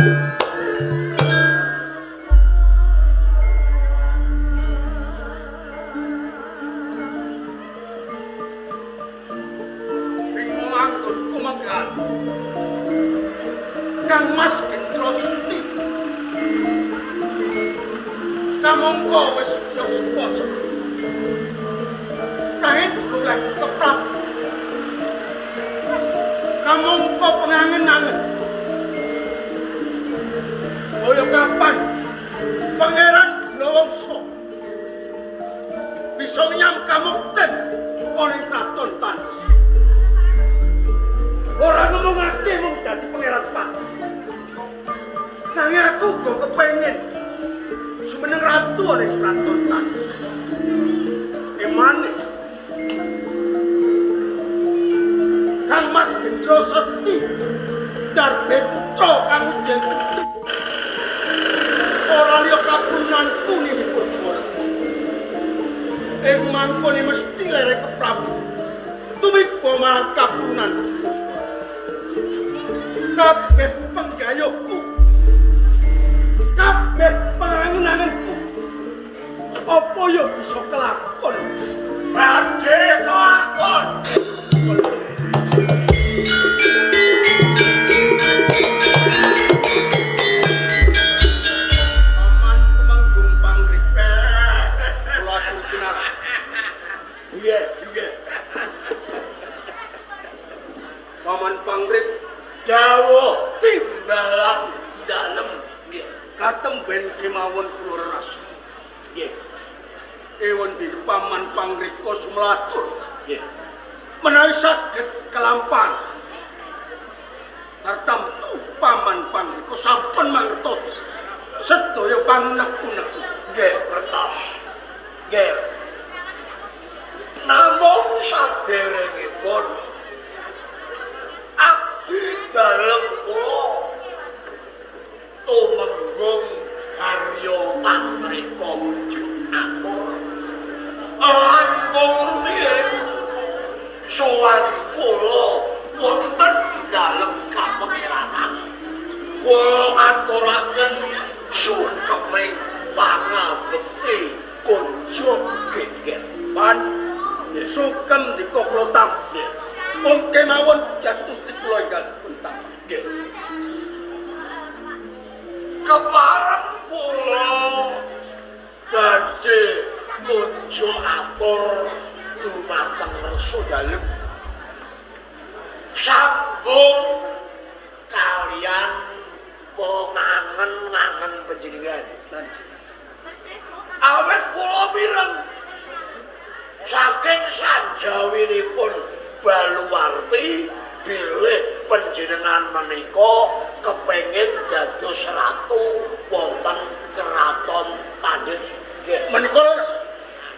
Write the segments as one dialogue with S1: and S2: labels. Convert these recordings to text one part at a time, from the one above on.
S1: Kang Mas Gendro Sekti kamangka wis seposo nanging durung lagi keprap kamangka pengangen-angen kaya kapan Pangeran Grawangsa bisa nyamkamukten ana ing kraton Tandus ora ngomongake mung dadi pangeran Pati nanging aku uga kepengin sumeneng ratu ana ing kraton Tandus emane Kang Mas Gendro Sekti darbe putra kang ujeng ora liya kapunan kuninipun ing mangkone mesti lere keprabu tumiba marang kapunan kabeh penggayokku kabeh pangangen-angenku apa ya bisa kelakon badhe kelakon Paman Temenggung Pangrip kula aturaken iya Paman Pangrip dawuh timbalan dalem nggih katemben kemawon kula rasa nggih ewon di Paman Pangripka sumlatur nggih menawi saged kelampang tartamtu Paman Pangripka sampun mangertos sedaya pangunek-unek nggih kertas nggih namung saderengipun abdi dalem kula Tumenggung Arya Pangrika wujud atur langkung rumiyin sowan kula wonten dalem kapengeranan kula aturaken sukeming pangabekti kunjuk geger pan sukem dika kula tampi mungkin mawon jatuh di kula ingkang dipun nggih kepareng kula badhe kunjuk atur dumateng Resu Dalem sambung kalian pengangen-angen panjenengan awet kula mireng saking sanjawinipun Baluwarti bilih panjenengan menika kepengin dados ratu wonten kraton Tandus nggih menika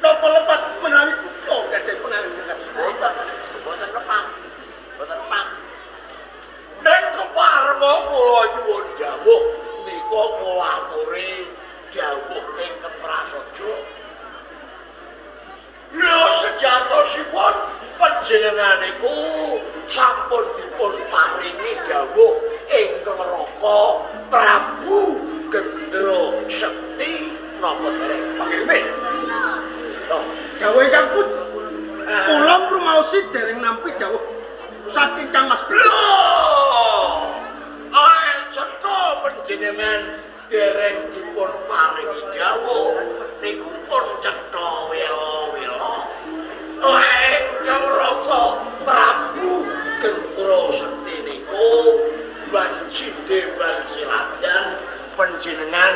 S1: napa lepat menawi kula gadhah pangangen boten lepat nek kepareng kula nyuwun dawuh nika kula aturi dawuh ingkang prasaja lho sejatosipun panjenengan niku sampun dipun paringi dawuh ingkang raka Prabu Gendro Sekti napa dereng pangiripin dawuh ingkang pundi kula ngrumaosi dereng nampi dawuh saking Kang Mas lho ae cetha panjenengan dereng dipun paringi dawuh niku pun cetha wela-wela ingkang raka Prabu Gendro Sekti niku banjide bansiladan panjenengan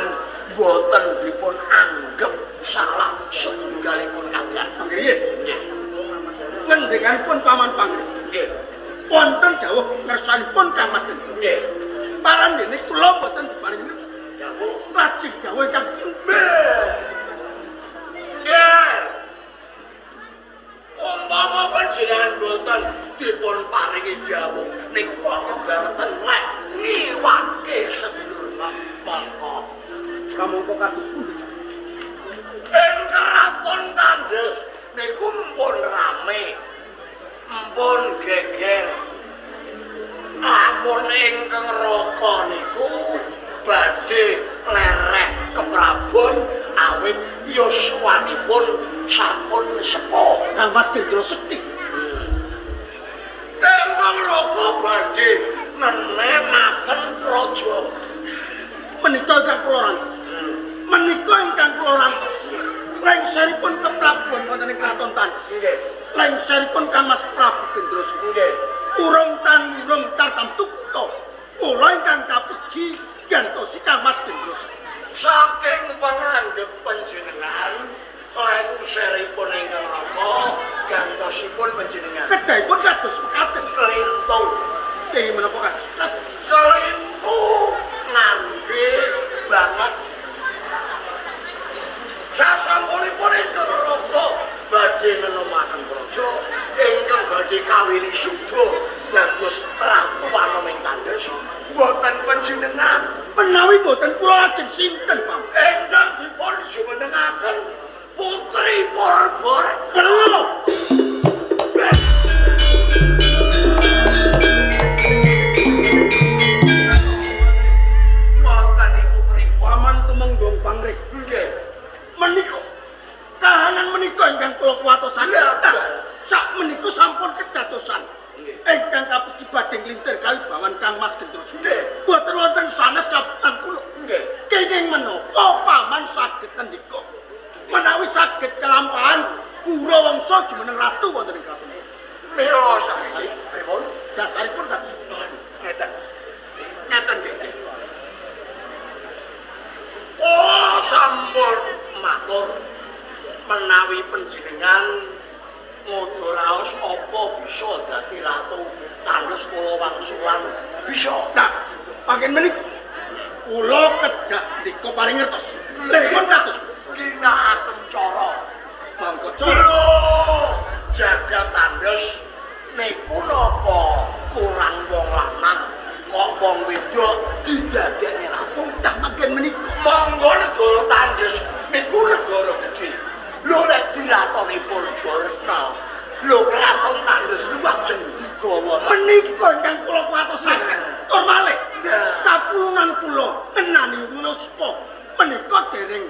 S1: boten dipun anggep salah setunggalipun kadang nggih ngendikanipun Paman Pangrip nggih wonten dawuh ngersanipun Kang Mas Gendro nggih parandene kula boten diparingi dawuh lajeng dawuh ingkang umpama panjenengan boten dipun paringi dawuh niku kok kebarten lek ngiwake sedulur mangka kamangka kados pundi ing kraton Tandus niku mpun rame mpun geger lamun ingkang raka niku Gendro Sekti.
S2: Tembang roko badhe nenemaken praja.
S1: Menika ingkang kula rantos. Menika ingkang kula rantos. Lengseripun keprabuan wonten ing kraton Tandus.
S2: Nggih.
S1: Lengseripun Mas Prabu Gendro Sekti.
S2: Nggih.
S1: Urung tartam tukutha. Kula ingkang kapuji gantosi Mas Gendro Sekti.
S2: Saking pangandhep panjenengan lengseripun ingkang raka gantosipun panjenengan.
S1: Kedahipun kados mekaten.
S2: Klintu.
S1: Kenging menapa kados mekaten?
S2: Klintu ngangge banget. Sasampunipun ingkang raka badhe nenomaken praja ingkang badhe kawini sudha dados ratu Wanoming Tandus. Boten panjenengan
S1: Menawi boten kula lajeng sinten, Pak?
S2: ingkang dipun jumenengaken Putri Borbor.
S1: Lho.
S2: Boten iku pripun?
S1: Paman tumenggong pangrik.
S2: Nggih.
S1: Menika kahanan menika ingkang kula kuwatosaken. Sak menika sampun kedadosan. Ingkang kapuji badhe nglintir kawibawan Mas Gendro Sekti. Boten wonten sanes kaputan kula.
S2: Nggih.
S1: Kenging menapa paman saged ngendika menawi saged kelampahan Kurawangsa jumeneng ratu wonten ing kraton.
S2: Mila sari pripun?
S1: Dasaripun kados
S2: Ngeten. Ngeten nggih. Oh sampun matur menawi panjenengan nguduraos apa bisa dadi ratu Tandus Kulawangsulan bisa.
S1: nah, pangen menika kula kedah ndika paring ngertos. Lha kados
S2: Ginakaken cara
S1: mangka cara
S2: Lho, jagat Tandus niku napa kurang wong lanang kok wong wedok didadekne ratu.
S1: tak pangen menika
S2: Monggo negara Tandus niku negara gedhe. Lho nek diratonipun Borna. Lho kraton Tandus niku ajeng digawa.
S1: menika ingkang kula kuwatosaken. Tur malih kapulunan kula ngenani Winaspa menika dereng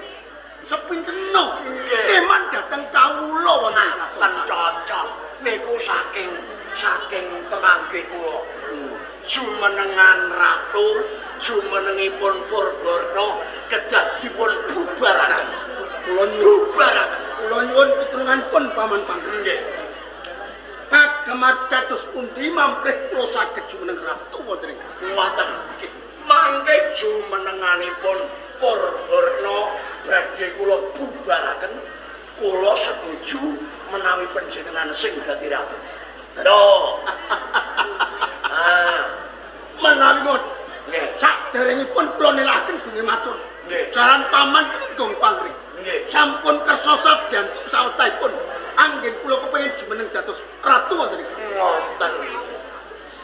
S1: sepintena keman dhateng kawula wonten
S2: Ten cocok niku saking pemangke kula. Jumenengan ratu, jumenengipun Purbarna kedah dipun bubaraken.
S1: Kula nyuwun pitulunganipun paman panggung.
S2: Nggih.
S1: Kagemar kados pundi mamprih kula saged jumeneng ratu wonten ing
S2: Ngoten. Mangke jumenenganipun Purbarna badhe kula bubaraken. Kula setuju menawi panjenengan sing dadi ratu. Lho.
S1: menawi ngoten.
S2: Nggih.
S1: Saderengipun kula nelaken gune matur.
S2: Nggih.
S1: Jaran paman Tumenggung Pangring.
S2: Nggih.
S1: Sampun kersa sabyantu sawetahipun anggen kula kepengin jumeneng dados ratu wonten ing
S2: Ngoten.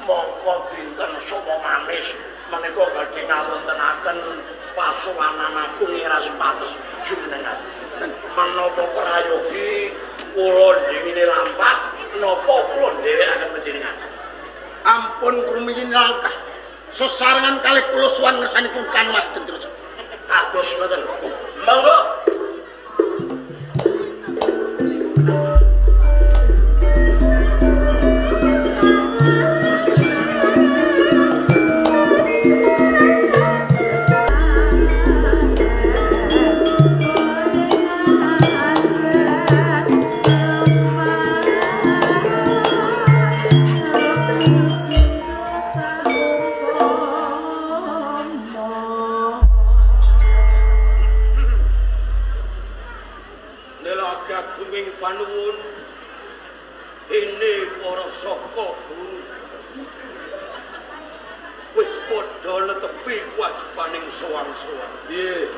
S2: Monggo dinten Soma Manis menika badhe ngawontenaken pasuwanan agung Iras Patus jumenengan. Menapa prayogi kula ndhingine lampah napa kula nderekaken panjenengan.
S1: ampun krumiyin langkah sesarengan kalih kula suwan ngersanipun Mas Gendro Sekti.
S2: Kados ngoten. Monggo. Panuwun dene para saka guru wis padha netepi kewajibaning sowan-sowan. Nggih.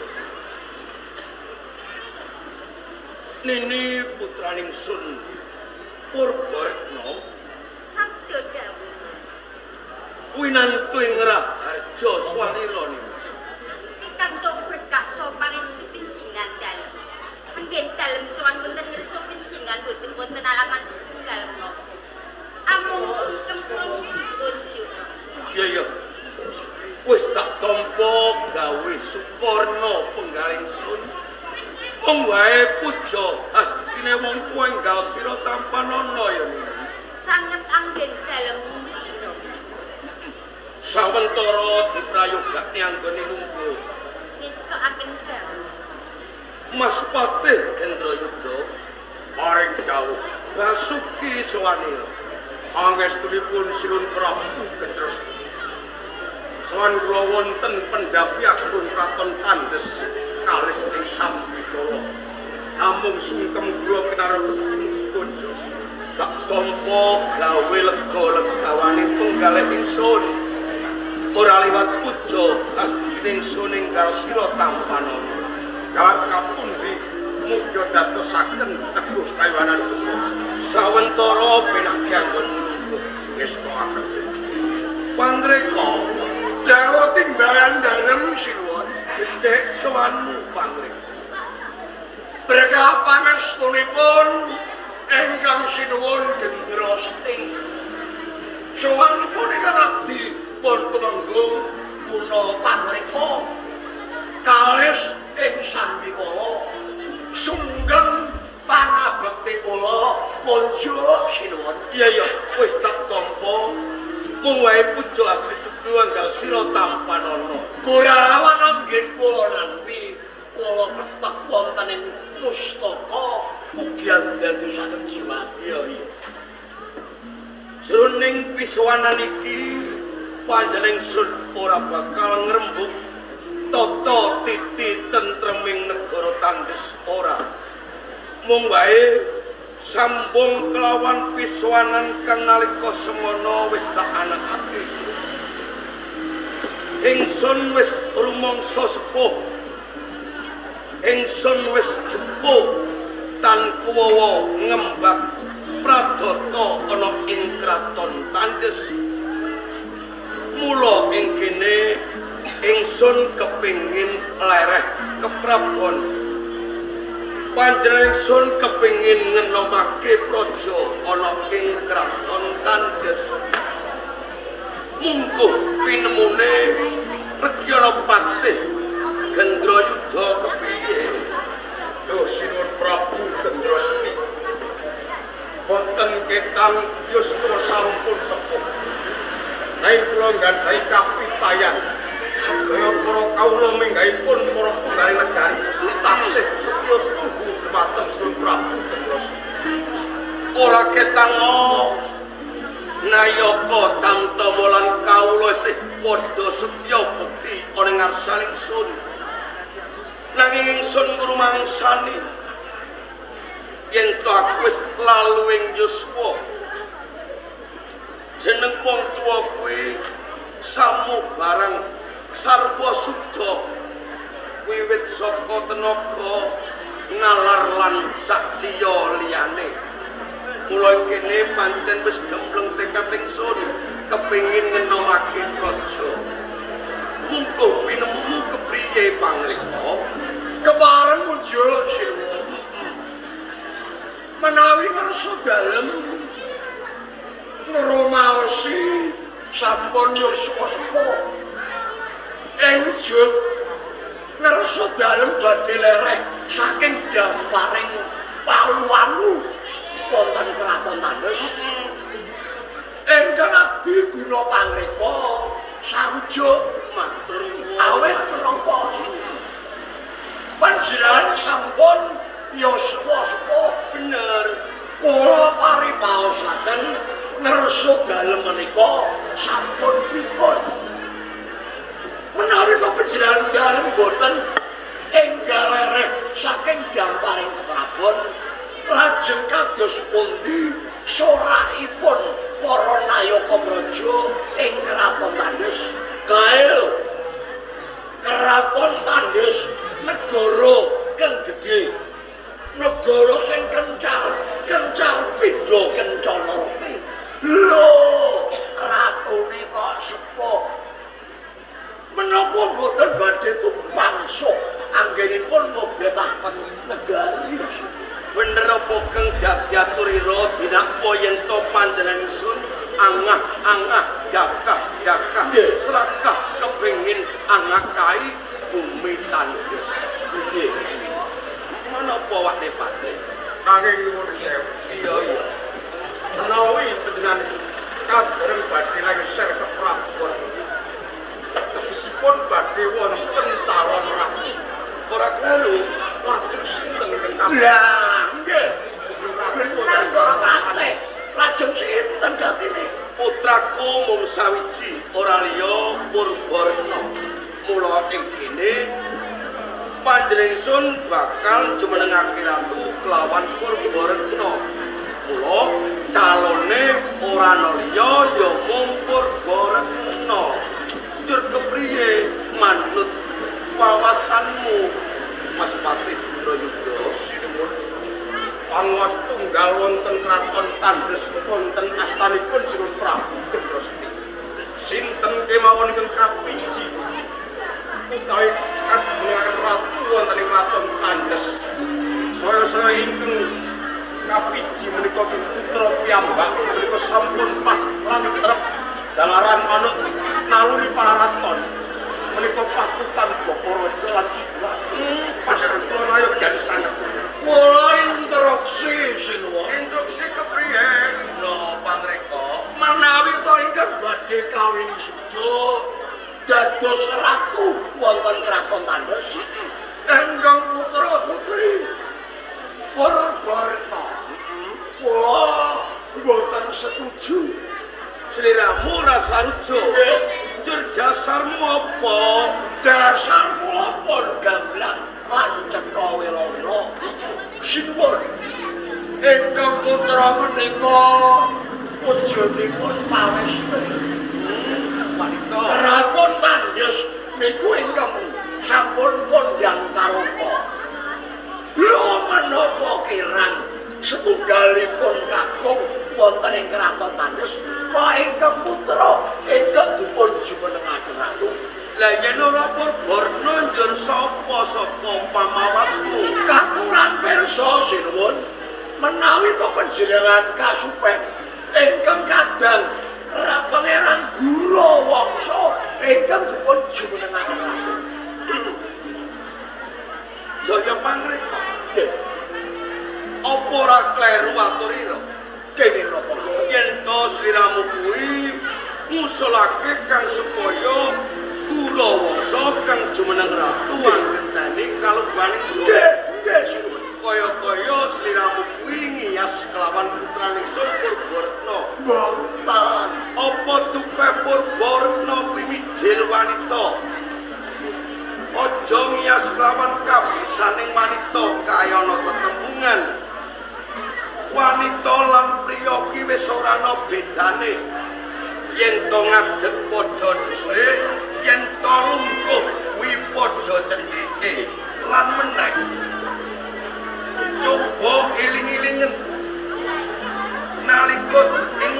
S2: Nini putraning Sun Purbarna
S3: sabda dawuh
S2: winantu ngrah harja swalira niku.
S3: pikantuk berkah pangestu pinjingan dalem. Anggen dalem sowan wonten ngersa pinjingan boten wonten alangan setunggal menapa. Amung sungkem kula dipun jura.
S2: Iya. Wis tak tampa gawe Suporna penggaling Sun.
S4: Wong wae puja astine wong kuenggal sira tampanana ya.
S3: Sanget anggen dalem ngrira.
S4: Sawentara diprayogake anggone lungguh.
S3: Ngestokaken dalem.
S4: Mas Patih Gendroyuda paring dawuh Basuki Sawanira. Angestunipun Sinuwun Prabu Gendros. Sawan kula wonten pendhapi agung Kraton Tandes kalis ing Sambikala. Namung sungkem kula kinarep kunjuk. Tak tampa gawe lega-legawane penggalih ingsun. Ora liwat puja astine ingsun ingkang sira tampanana. Kawat kapundi muga dadosaken teguh kayuwanan kula. Sawentara pinanggih anggon ngestokaken. Pandreka
S2: dawa timbalan dalem Sinuwun.
S4: becik sowanmu Pandreka.
S2: Berkah pangestunipun ingkang Sinuwun Gendra Sekti. Sowanipun ingkang abdi pun tumenggung guna Pandreka. Kalis ing Sambikala sungkem pangabekti kula kunjuk Sinuwun.
S4: Iya wis tak tampa. Mung wae puja astri tuku anggal sira tampanana.
S2: Kurawan anggen kula nampi kula petek wonten ing pustaka mugi dadosaken jimat.
S4: Iya. Jroning pisuwanan iki panjenengan sun ora bakal ngrembug tata titi tentreming negara Tandes ora. Mung wae sambung kelawan pisuwanan kang nalika semana wis tak anakake. Ingsun wis rumangsa sepuh. Ingsun wis jupuk tan kuwawa ngembak pradata ana ing kraton Tandes. Mula ing kene ingsun kepingin lereh keprabon. Panjenengan ingsun kepingin ngenomake praja ana ing kraton Tandes. Mungkuh pinemune Rekyana Patih Gendroyuda kepiye? Duh Sinuwun Prabu Gendra Sekti. Wonten ketang yuswa sampun sepuh. Nanging kula nggadhahi kapitayan sedaya para kawula minggahipun para punggaling negari taksih setya tuhu dhumateng Sinuwun Prabu Gendra Sekti. Ora ketang nayaka tamtama lan kawula isih padha setya bukti ana ngarsaning ingsun. Nanging ingsun ngrumangsani yen to aku wis lalu ing yuswa. Jeneng wong tuwa kuwi samu barang sarwa sudha wiwit saka tenaga nalar lan sak liya-liyane. Mula kene pancen wis gembleng tekad ingsun kepingin ngenomake praja. Mungkuh pinemumu kepriye pangreka?
S2: Kepareng mujuk Sinuwun. Menawi ngarsa dalem ngrumaosi sampun yuswa sepuh. Enjuk ngarsa dalem badhe lereh saking damparing palu-walu wonten kraton Tandes. Ingkang abdi guna pangreka sarujuk matur nuwun. Awit menapa panjenengan sampun yuswa sepuh bener. Kula paripaosaken ngersa dalem menika sampun pikun. Menawi panjenengan dalem boten enggal lereh saking damparing keprabon, lajeng kados pundi sorakipun para nayaka praja ing kraton Tandes? Kae lho. Kraton Tandes negara kang gedhe. Negara sing kencar pindha kencana rupi. Lho, ratune kok sepuh. Menapa boten badhe tumpangsuh anggenipun ngobetaken negari?
S4: Bener apa kang dadi aturira dinakpa yen to panjenengan ingsun angah-angah dakah-dakah serakah kepengin angakahi bumi Tandes. Nggih. apa wakne Pati?
S1: Nanging nuwun sewu.
S4: Iya iya.
S1: Menawi panjenengan kabareng badhe lengser ke Prabon. Tegesipun badhe wonten calon ratu.
S4: Ora kelu.
S1: Lajeng sinten ingkang kaping?
S2: Lah, nggih. Bener kok Pati. Lajeng sinten gatine?
S4: Putraku mung sawiji, ora liya Purbarena. Mula ing kene panjenengan bakal jumenengake ratu kelawan Purbarena. Mula calone ora ana liya ya mung Purbarena. Njur kepriye manut wawasanmu Mas Patih Indrayuda?
S1: Sinuwun panguwas tunggal wonten kraton Tandres wonten astanipun Sinuwun Prabu Gendrosti. Sinten kemawon ingkang kapiji utawi kajenengan ratu wonten ing kraton Tandres. Saya ingkang kapiji menika putra piyambak menika sampun pas lan trep jalaran manut naluri para raton. Menika patutan Bapa Raja lan Ibu Pasutron ayo dan sanget.
S2: Kula instruksi sinuwun.
S4: Instruksi kepriye? No, Pangreka.
S2: Menawi to ingkang badhe kawin suda dados ratu wonten kraton Tandres. Ingkang putra putri Purbarena. Kula mboten setuju.
S4: Sliramu rasa rujo. Njur dasarmu apa?
S2: Dasar kula pun gamblang lan cetha wela-wela. Sinuwun ingkang putra menika wujudipun pawestri.
S4: Wanita.
S2: Kraton Tandres niku ingkang sampun kondhang kaluka. Lho menapa kirang setunggalipun kakung wonten ing kraton Tandres kok ingkang putra ingkang dipun jumenengaken ratu.
S4: Lah yen ora Purbarena njur sapa pamawasmu?
S2: Katuran pirsa sinuwun menawi to panjenengan kasupen ingkang kadang Pangeran Gurawangsa ingkang dipun jumenengaken ratu.
S4: Jaya Pangreka.
S2: Nggih,
S4: Apa ora kleru aturira?
S2: kenging napa?
S4: Yen to sliramu kuwi ngusulake kang supaya Gurawangsa kang jumeneng ratu anggenteni kalungganing
S2: Nggih, nggih sinuwun.
S4: kaya-kaya sliramu kuwi ngiyas kelawan putraning Purbarena.
S2: Mboten.
S4: Apa dupe Purbarena pimijil wanita? Aja ngiyas kelawan kabisaning wanita kaya ana tetembungan. Wanita lan priya ki wis ora ana bedane. Yen to ngadeg padha dhuwure, yen to lungguh kuwi padha cendheke. Lan meneh coba eling-elingen nalika ing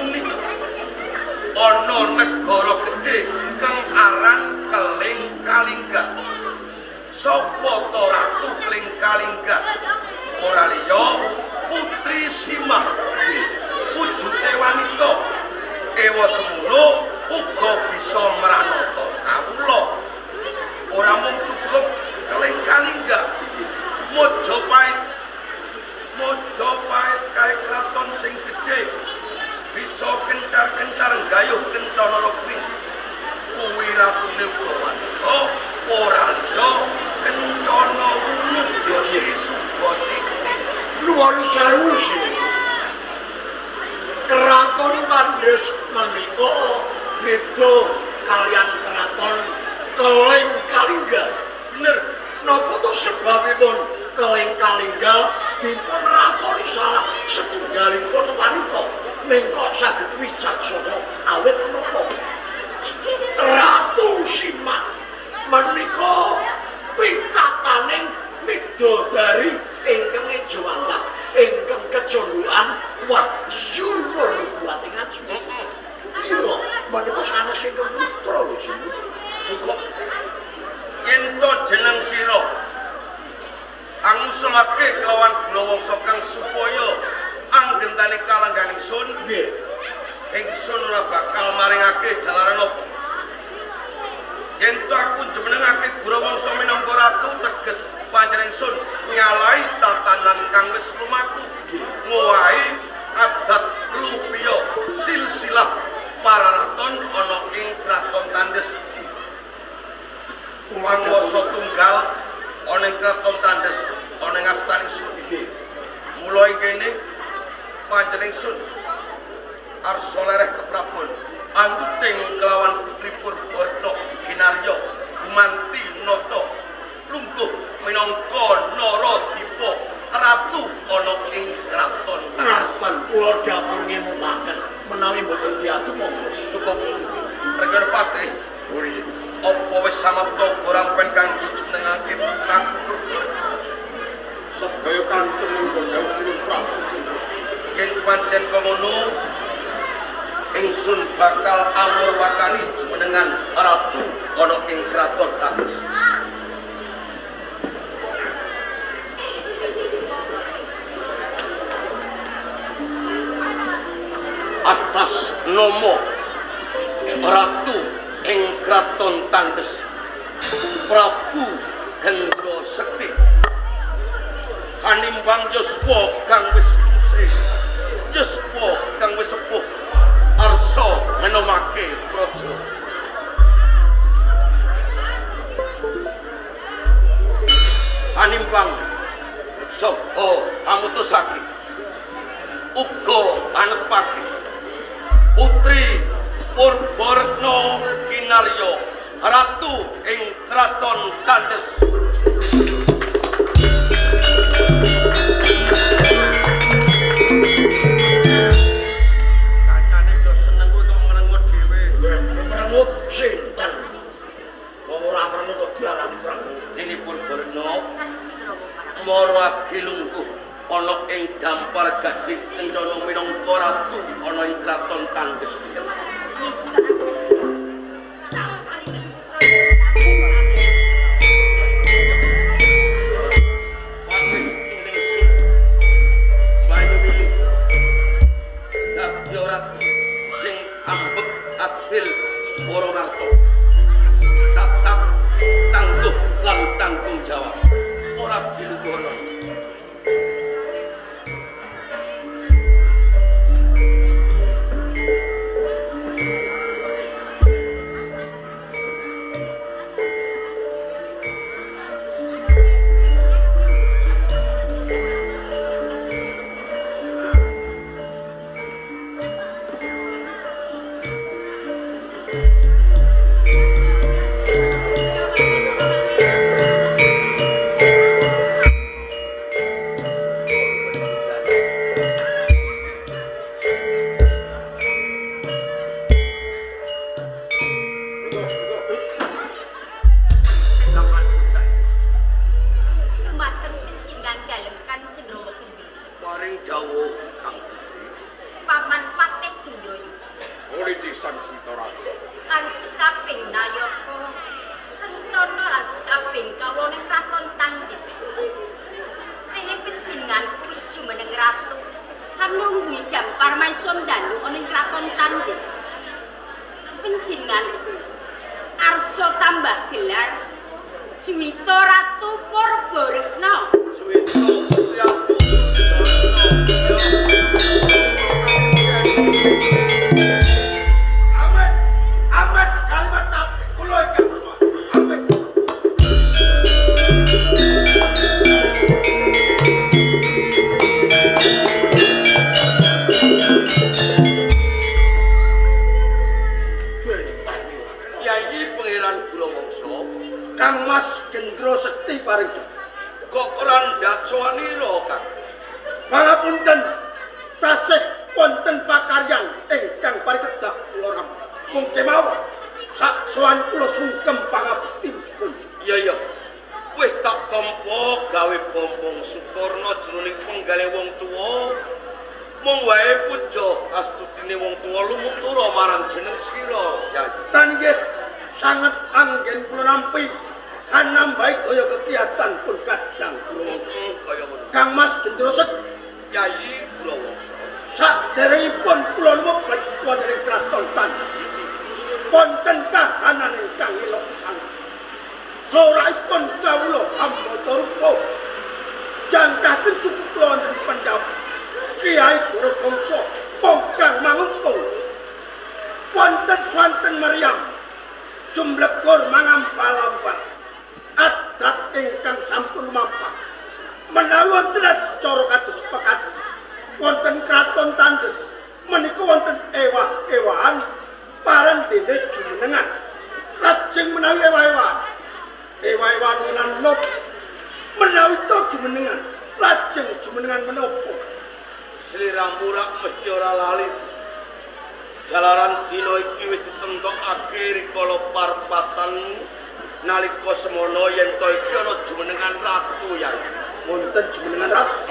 S4: ana negara gedhe kang aran Keling Kalingga. Sapa to ratu Keling Kalingga? Ora liya Putri Simah. Wujude wanita. Ewa semono uga bisa mranata kawula. Ora mung cukup Keling Kalingga. Mojopahit kae kraton sing gedhe. Bisa kencar-kencar gayuh kencana rupi. Kuwi ratune wanita ora liya kencana wungu Yosi Subasiti.
S2: Nuwun sewu sih. Kraton Tandres menika beda kalian kraton Keling Kalingga.
S4: Bener.
S2: Napa to sebabipun Keling Kalingga dipun ratoni salah setunggalipun wanita mengko saged wicaksana awit menapa? Ratu Simah menika pikataning midodari ingkang ejawantah ingkang kecondhokan wahyu nubuwati ngaji. Iya, menika sanes ingkang putra lho Sinuwun.
S4: Cukup yen to jeneng sira angusulake kelawan Gurawangsa kang supaya anggentane kalangganing sun.
S2: Nggih.
S4: Ingsun ora bakal maringake jalaran apa. Yen to aku jumenengake Gurawangsa minangka ratu teges panjenengan sun nyalai tatanan tandhes lumaku ngowahi adat lupiya silsilah para raton ana ing kraton tandhes pangwasa tunggal ana ing kraton tandhes ana ing astaning sun mula ing kene panjenengan arsa lereh keprabon antuting kelawan putri Purbarna Kinarya gumanti nata lungguh minangka Naradipa ratu ana ing kraton
S2: Kraton kula dapur ngemutaken menawi mboten diatur monggo
S4: cukup Regana Patih apa wis samapta gorampen kanggo jenengake kanggo Purbarna
S1: Sedaya kantun nggondaw Sri Prabu.
S4: yen pancen komono ingsun bakal amurwakani jumenengan ratu ana ing kraton Tandhes. Atas nama ratu ing kraton Tandhes Prabu Hendra Sekti hanimbang yuswa kang wis isih yuswa kang wis sepuh arsa menomake praja hanimbang saha amutusake uga anepake putri Purbarna Kinarya ratu ing kraton Tandhes. Kancane do seneng kowe kok ngrengut dhewe.
S2: merengut sinten wong ora merengut kok diarani merengut
S4: Ini Purbarna
S3: Kanjeng Rama Prabu.
S4: mara agilungguh ana ing dampar gading kencana minangka ratu ana ing kraton Tandhes.
S3: Yes, tak paringi putra
S4: Wangis ingsun banyu milih dadi ora sing ambek adil para narto tatap tangguh lan tanggung jawab ora dilungguhna
S3: dumateng pencingan dalem Kanjeng Rama Gendhis.
S4: paring dawuh Sang Putri
S3: Paman Patih Gendroyo
S1: Mulih sang Sitara.
S3: lan sekabeh nayaka sentana lan sekabeh kawula kraton Tandhes. Dene penjenengan kuwi jumeneng ratu kamlungguhi dampar maison dalu ana ing kraton Tandhes. Penjenengan arsa tambah gelar Juwita Ratu Purbarna.
S4: Suwita Gusti Ratu
S1: Amet, amet kalimat apik kula ingkang suwun. Amet.
S4: Yayi Pangeran Burawangsa
S1: Kang Mas Gendra Sekti paring
S4: kok ora ndatswanira Kang
S1: pangapunten tasih wonten pakaryan ingkang parikedah kula ram. Mung kemawon sak sowan kula sungkem pangabektinipun.
S4: iya wis tak tampa gawe bombong Sukarna jroning penggale wong tuwa mung wae puja astutine wong tuwa lumutura marang jeneng sira Yayi
S1: Tan nggih sanget anggen kula nampi anambahi daya kegiatan pun kadang kula.
S4: kaya ngono
S1: Kang Mas Gendra Sekti
S4: Yayi Burawangsa
S1: saderengipun kula lumebet wonten ing kraton Tandhes. Wonten kahanan ingkang elok pisan. Soraipun kawula hamba turpo jangkaken suku kula wonten pendhawa Kiai Borobongso Pongkang Mangungkung wonten swanten Maryam jumlegur mangampal-ampal adat ingkang sampun mampah menawi wonten cara kados pekat wonten kraton Tandes menika wonten ewah-ewahan parang dene jumenengan lajeng menawi ewah-ewahan menan nop menawi to jumenengan lajeng jumenengan menapa
S4: sliramu rak mesti ora lali jalaran dina iki wis ditentokake rikala parpatan nalika semono yen to iki ana jumenengan ratu ya
S1: wonten jumenengan ratu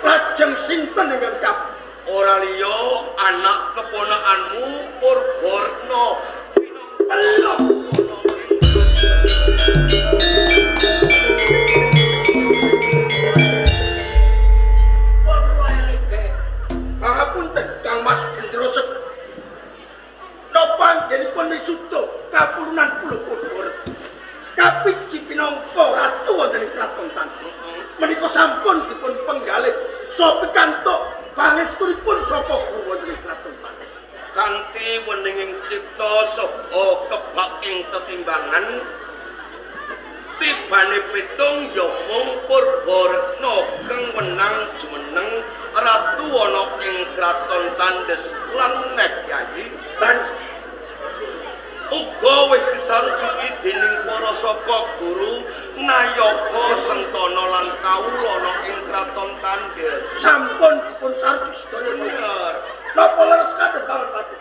S1: lajeng sinten ingkang cap
S4: ora liya anak keponakanmu Purborno
S1: Pelok pangapunten Kang Mas Gendro Sekti napa anggenipun misuto kapulunan kula Purbor kapiji pinangka ratu wonten ing kraton Tandes menika sampun dipun penggalih saha pikantuk pangestunipun saka guru wonten ing kraton Tandes
S4: kanthi weninging cipta saha kebak ing tetimbangan tibane pitung ya mung Purborno kang wenang jumeneng ratu ana ing kraton Tandes lan nek yayi
S1: lan
S4: uga wis disarujuki dening para saka guru Nayaka Sentana lan kawula ana ing kraton Tandes
S1: sampun dipun sarju sedaya
S4: bener
S1: napa leres kados Paman Pati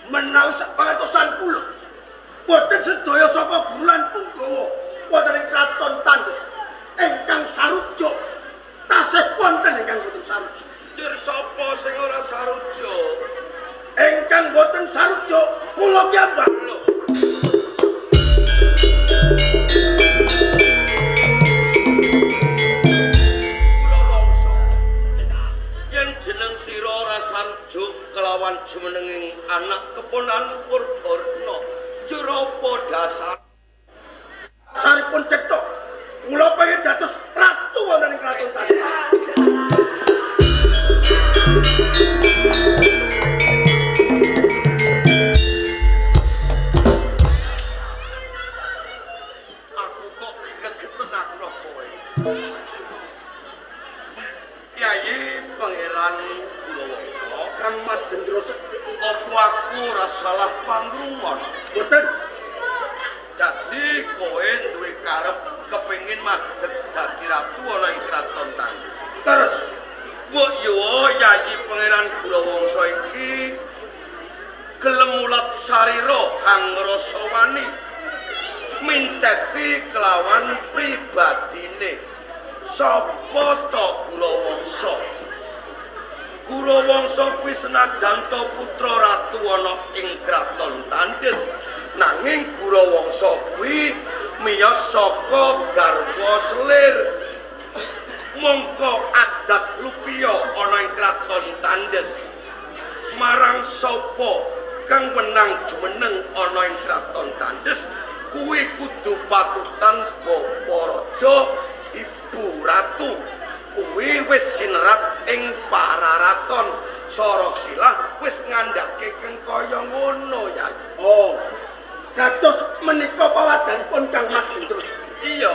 S1: menawi sapangertosan kula boten sedaya saka guru lan punggawa wonten ing kraton Tandes ingkang sarujuk tasih wonten ingkang boten sarujuk
S4: dir sapa sing ora sarujuk
S1: ingkang boten sarujuk kula piyambak
S4: yen jeneng sira ora sarujuk kelawan jumenenging anak keponanmu Purborno ya apa dasar
S1: saripun cektok kula pengen dados ratu wonten ing kraton Tandes
S4: aku kok gegeten aku kowe Yayi Pangeran Gurawangsa
S1: Kang Mas Gendro Sekti
S4: apa aku ora salah pangrungon
S1: boten
S4: dadi kowe duwe karep kepengin madeg dadi ratu ana ing kraton Tandes
S1: terus
S4: mbok yo Yayi Pangeran Gurawangsa iki gelem mulat sarira kang ngrasa wani minceti kelawan pribadine sapa to Gurawangsa Gurawangsa kuwi senajan to putra ratu ana ing kraton Tandes nanging Gurawangsa kuwi miyos saka garwa selir mongko adat lupiya ana ing kraton Tandes marang sapa kang wenang jumeneng ana ing kraton Tandes kuwi kudu patutan bapa raja ibu ratu kuwi wis sinerat ing pararaton Sarasilah wis ngandhake keng kaya ngono ya
S1: oh dados menika pawadanipun Kang Mas Gendro
S4: iya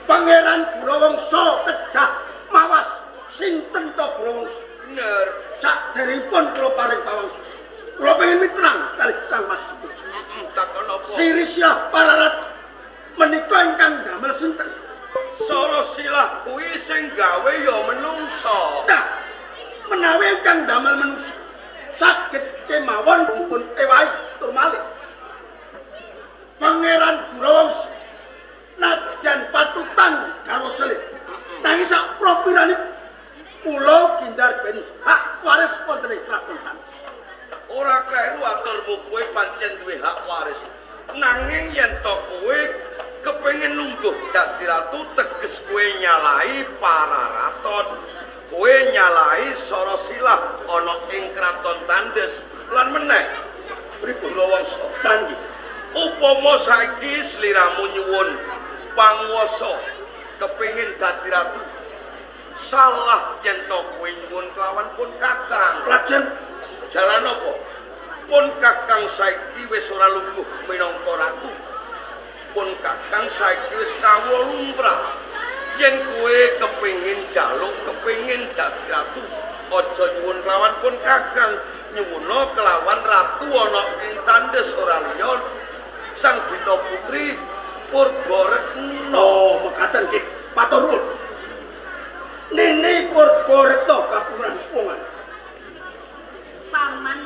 S1: Pangeran Gurawangsa kedah mawas sinten to Gurawangsa
S4: bener
S1: saderengipun kula paring pawangsa kula pengen mitrang kali Kang Mas Gendro
S4: takon apa
S1: Sirisilah Pararat menika ingkang damel sinten
S4: Sarasilah kuwi sing gawe ya menungsa
S1: nah menawi ingkang damel manungsa saged kemawon dipun ewahi tur malih Pangeran Gurawangsa najan patutan garwa selit nanging sak propiranipun kula gindar ben hak waris wonten ing kraton Tandes
S4: ora kleru aturmu kowe pancen duwe hak waris nanging yen to kowe kepengin lungguh dadi ratu teges kowe nyalahi pararaton kowe nyalahi Sarasilah ana ing kraton Tandes lan meneh pripun Gurawangsa
S1: tanggih
S4: upama saiki sliramu nyuwun panguwasa kepingin dadi ratu. Salah yen to kowe nyuwun kelawan pun Kakang.
S1: Lajeng
S4: Jalan apa? Pun Kakang saiki wis ora lungguh minangka ratu. Pun Kakang saiki wis kawula lumrah. Yen kowe kepingin jaluk, kepingin dadi ratu, aja nyuwun kelawan pun Kakang, nyuwuna kelawan ratu ana ing tandes ora liya Sang Dita Putri Purbaretna.
S1: oh mekaten nggih matur nuwun. Nini Purbaretna kapuran pungan.
S3: Paman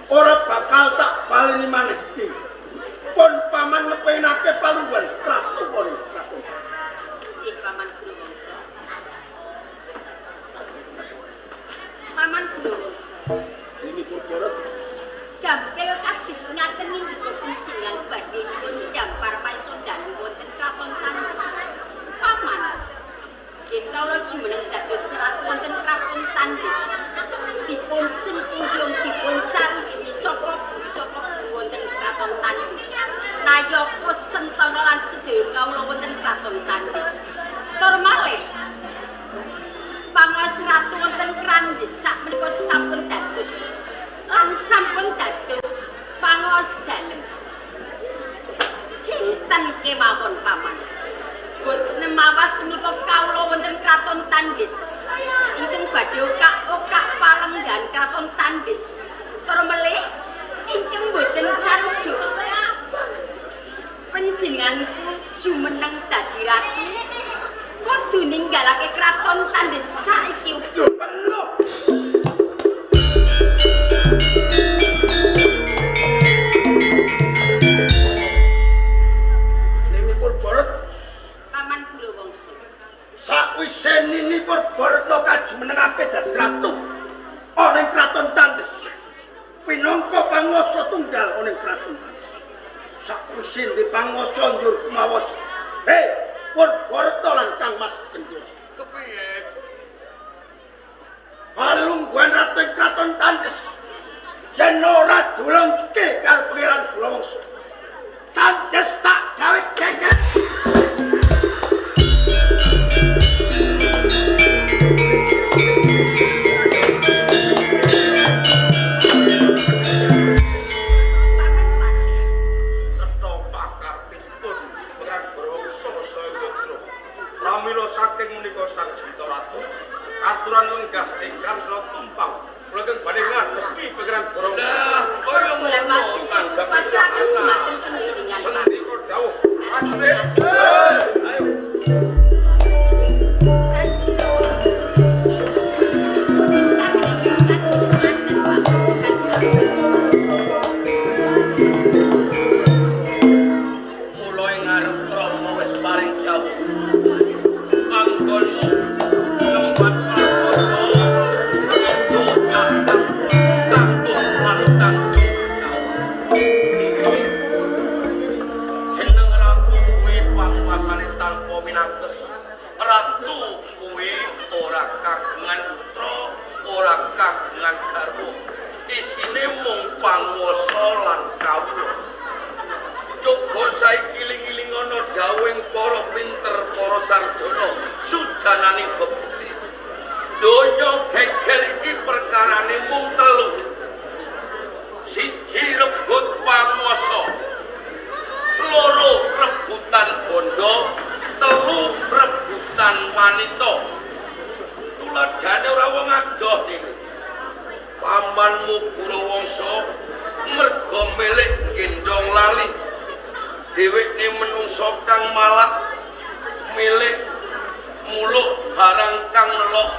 S1: Ora bakal tak baleni maneh. Pun paman ngepenake palungguhan ratu kon ratu.
S3: Cih Paman Guruwangsa. Paman Guruwangsa.
S1: Nini Purbaretna
S3: Gampil atis ngaten nindika pensingan badhe dampar paisondan wonten kraton Tandus. Paman yen kawula jumeneng dados ratu wonten kraton Tandus. Dipun sengkuyung dipun sarujuki saka wonten kraton Tandus. Nayaka Sentana lan sedaya kawula wonten kraton Tandus. Tur malih panguwas ratu wonten Krandis sakmenika sampun dados lan sampun dados panguwas dalem. Sinten kemawon paman? Boten mawas menika kawula wonten kraton Tandis. Ingkang badhe okak palenggan kraton Tandis. Tur melih ingkang boten sarujuk. Panjenenganku jumeneng dadi ratu. Kudu ninggalake kraton Tandis saiki.
S1: penuh. Nini Purbaretna
S3: Paman Guruwangsa.
S1: sakwise Nini Purbaretna kajumenengake dadi ratu ana ing kraton Tandus. Pinangka panguwasa tunggal ana ing kraton Tandus. Sakwise di panguwasa njur kumawaca. Hei, Purbaretna lan Kang Mas Gendros.
S4: Kepiye?
S1: Palungguhan ratu ing kraton Tandus. Yen ora julengke karo Pangeran Guruwangsa. Tandus tak gawe geger.
S3: Paman Pati.
S4: Cetha pakartipun Pangeran Guruwangsa saya Gandra. Pramila saking menika Sang Dita Ratu, aturan lenggah cingkrang sela tumpang. Kula kang badhe ngadepi Pangeran Guruwangsa. Kaya
S3: Bulan masih sing pasraken dumateng panjenengan Pak.
S4: Sendika dawuh. Ajrih. Ayo. Mula ing ngarep Rama wis paring dawuh. Anggonmu nembat prakoto rada kakang tanggung manutang jeneng ratu kuwi pangwasane tanpa winates. Ratu kuwi ora kagungan putra, ora kagungan garwa. Isine mung panguwasa lan kawula. Coba saiki iling-iling ana dawuhing para pinter, para sarjana, sujananing bebudi. Donya geger iki perkarane mung telu. Siji rebut panguwasa, loro rebutan bondo, telu rebutan wanita. Tuladhane ora wong adoh niki. Pamanmu Guruwangsa merga milik gendong lali. Dheweke menungsa kang malak milik muluk barang kang nelok